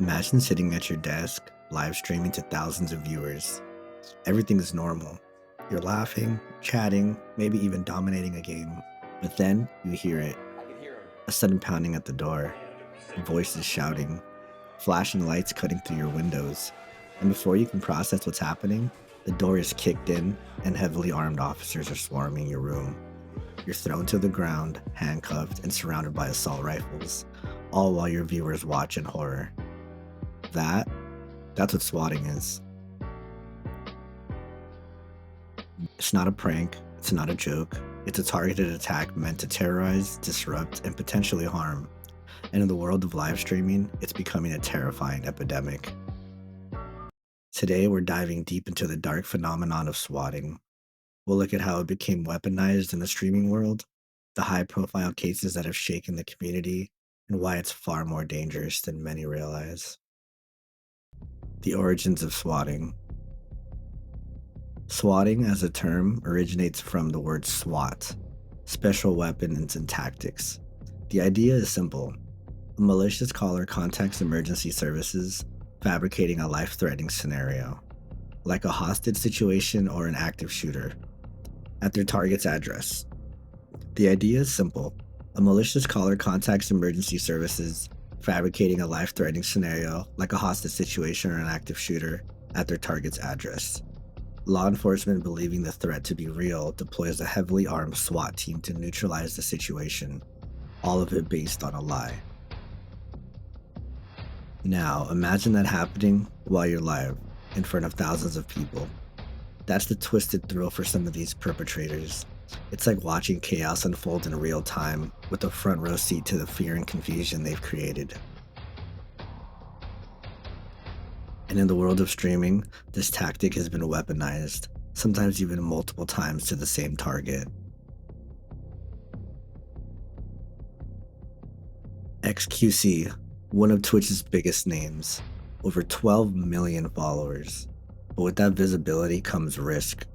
Imagine sitting at your desk, live streaming to thousands of viewers. Everything is normal. You're laughing, chatting, maybe even dominating a game. But then you hear it, I can hear him. a sudden pounding at the door, voices shouting, flashing lights cutting through your windows. And before you can process what's happening, the door is kicked in and heavily armed officers are swarming your room. You're thrown to the ground, handcuffed, and surrounded by assault rifles, all while your viewers watch in horror. That's what swatting is. It's not a prank, it's not a joke, it's a targeted attack meant to terrorize, disrupt, and potentially harm. And in the world of live streaming, it's becoming a terrifying epidemic. Today, we're diving deep into the dark phenomenon of swatting. We'll look at how it became weaponized in the streaming world, the high-profile cases that have shaken the community, and why it's far more dangerous than many realize. The origins of swatting. Swatting as a term originates from the word SWAT, Special Weapons and Tactics. The idea is simple. A malicious caller contacts emergency services, fabricating a life-threatening scenario, like a hostage situation or an active shooter, at their target's address. The idea is simple. A malicious caller contacts emergency services, fabricating a life-threatening scenario, like a hostage situation or an active shooter, at their target's address. Law enforcement, believing the threat to be real, deploys a heavily armed SWAT team to neutralize the situation, all of it based on a lie. Now, imagine that happening while you're live, in front of thousands of people. That's the twisted thrill for some of these perpetrators. It's like watching chaos unfold in real time, with a front row seat to the fear and confusion they've created. And in the world of streaming, this tactic has been weaponized, sometimes even multiple times to the same target. XQC, one of Twitch's biggest names, over 12 million followers. But with that visibility comes risk.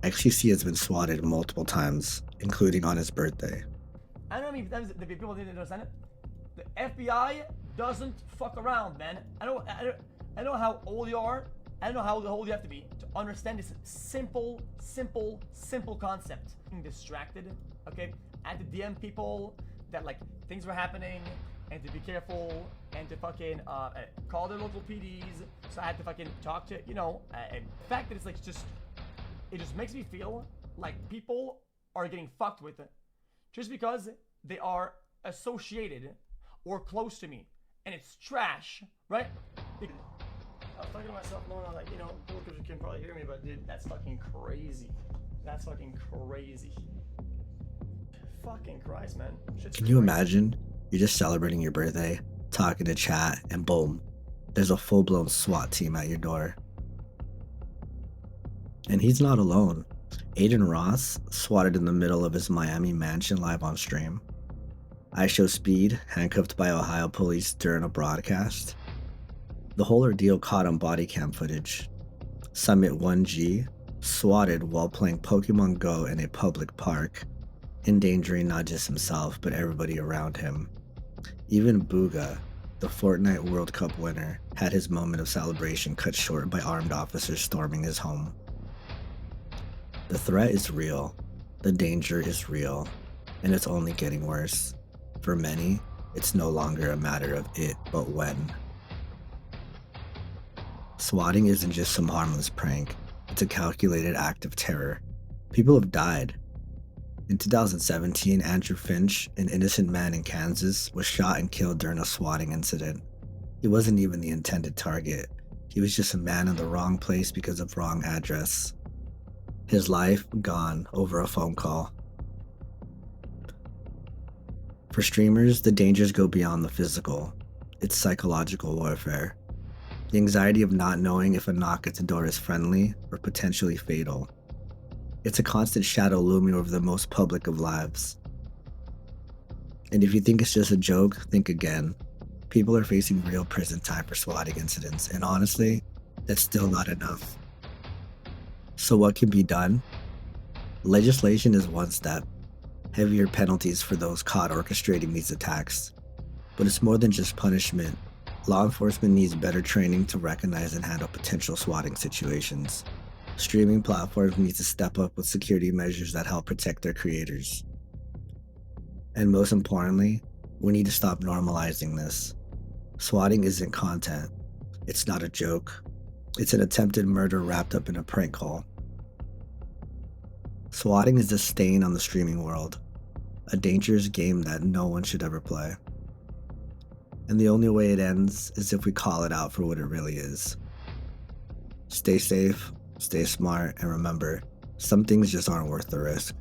XQC has been swatted multiple times, including on his birthday. I don't know how many times the people didn't understand it. The FBI doesn't fuck around, man. I know how old you are. I don't know how old you have to be to understand this simple concept. Being distracted, okay? I had to DM people that like things were happening and to be careful and to fucking call their local PDs. So I had to fucking talk to, and the fact that it's like it just makes me feel like people are getting fucked with just because they are associated or close to me. And it's trash, right? I was talking to myself, Lorna, like, because you can probably hear me, but dude, that's fucking crazy. That's fucking crazy. Fucking Christ, man. Shit's Can you imagine? You're just celebrating your birthday, talking to chat, and boom, there's a full-blown SWAT team at your door. And he's not alone. Adin swatted in the middle of his Miami mansion live on stream. iShowSpeed, handcuffed by Ohio police during a broadcast. The whole ordeal caught on body cam footage. Summit1G, swatted while playing Pokemon Go in a public park, endangering not just himself but everybody around him. Even Booga, the Fortnite World Cup winner, had his moment of celebration cut short by armed officers storming his home. The threat is real, the danger is real, and it's only getting worse. For many, it's no longer a matter of it, but when. Swatting isn't just some harmless prank, it's a calculated act of terror. People have died. In 2017, Andrew Finch, an innocent man in Kansas, was shot and killed during a swatting incident. He wasn't even the intended target. He was just a man in the wrong place because of wrong address. His life gone over a phone call. For streamers, the dangers go beyond the physical. It's psychological warfare. The anxiety of not knowing if a knock at the door is friendly or potentially fatal. It's a constant shadow looming over the most public of lives. And if you think it's just a joke, think again. People are facing real prison time for swatting incidents, and honestly, that's still not enough. So what can be done? Legislation is one step. Heavier penalties for those caught orchestrating these attacks. But it's more than just punishment. Law enforcement needs better training to recognize and handle potential swatting situations. Streaming platforms need to step up with security measures that help protect their creators. And most importantly, we need to stop normalizing this. Swatting isn't content. It's not a joke. It's an attempted murder wrapped up in a prank call. Swatting is a stain on the streaming world, a dangerous game that no one should ever play. And the only way it ends is if we call it out for what it really is. Stay safe, stay smart, and remember, some things just aren't worth the risk.